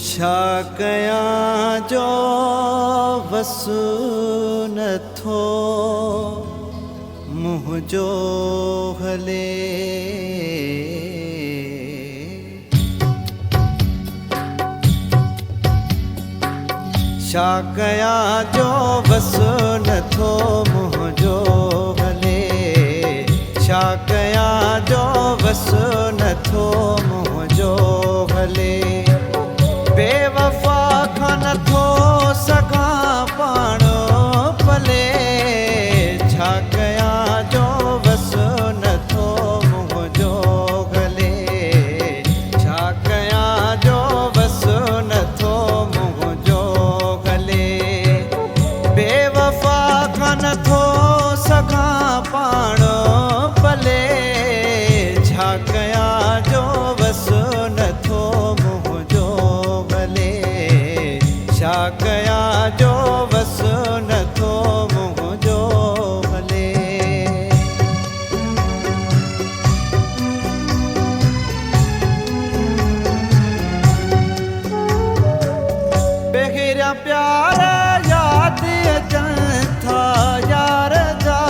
छा कयां जो वसु नथो मुंहिंजो हले। छा कयां जो वसु नथो मुंहिंजो हले। छा कयां जो वसु नथो मुंहिंजो हले। बेवफा खां नथो सघां पाण पले। छा कयां जो वसु नथो मुंहिंजो गले। छा कयां जो वसु नथो मुंहिंजो गले। बेवफा खां नथो सघां पाण पले। छा कयां जो वसु नथो मुंहिंजो गले। छा कयां जो वसु नथो मुंहिंजो गले। बेहिरिया प्यार यादि अचनि था यार जा।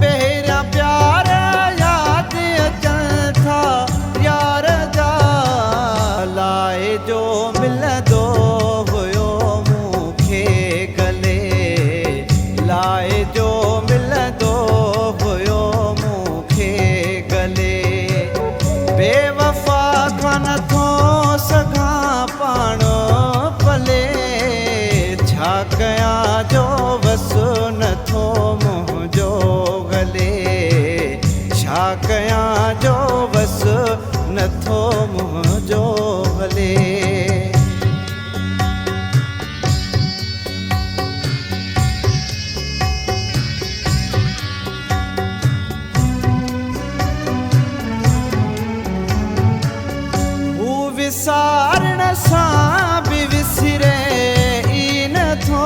बेहिरिया प्यार यादि अचनि था यार जा। लाए जो मिलंदो हुयो मूंखे गले। लाए जो मिलंदो हुयो मूंखे गले। बेवफा खां नथो सघां पाण पले। छा कयां जो वसु नथो मुंहिंजो गले। छा कयां जो वसु नथो मुंहिंजो गले। विसारण सां बि विसिरे ई नथो।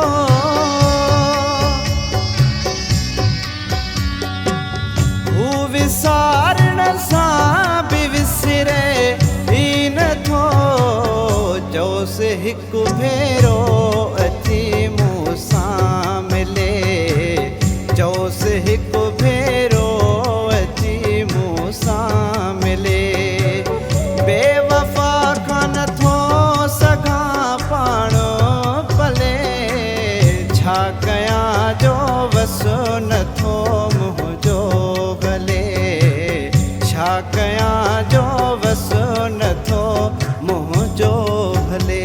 हू विसारण सां बि विसिरे ई नथो। चयोसि हिकु भेरो अची मूं सां मिले। चयोसि हिकु भेरो अची मूं सां मिले। बेवफा खां नथो सघां पाण पले। छा कयां जो वसु नथो मुंहिंजो गले। छा कयां जो वसु नथो मुंहिंजो गले।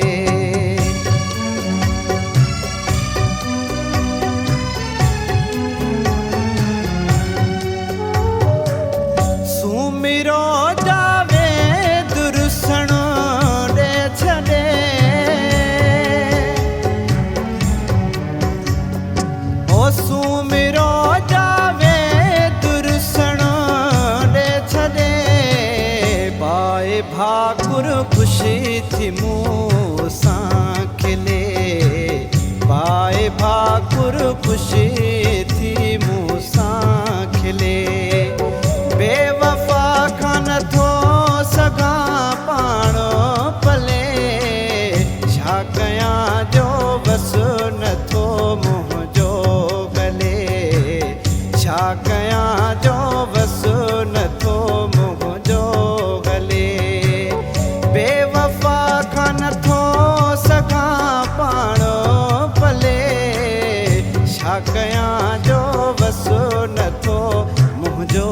सुमिरो जावे दुरुसण ॾे छॾे। ओ सुमिरो जावे दुरुसण ॾे छॾे। पाए भाकुर ख़ुशी थी मूं सां खिले। पाए भाकुर ख़ुशी थी मूं सां खिले। बेवफा खां नथो सघां पाण पले। छा कयां जो वसु नथो मुंहिंजो गले। छा कयां जो वसु नथो मुंहिंजो गले। बेवफा खां नथो सघां पाण पले। छा कयां जो वसु नथो मुंहिंजो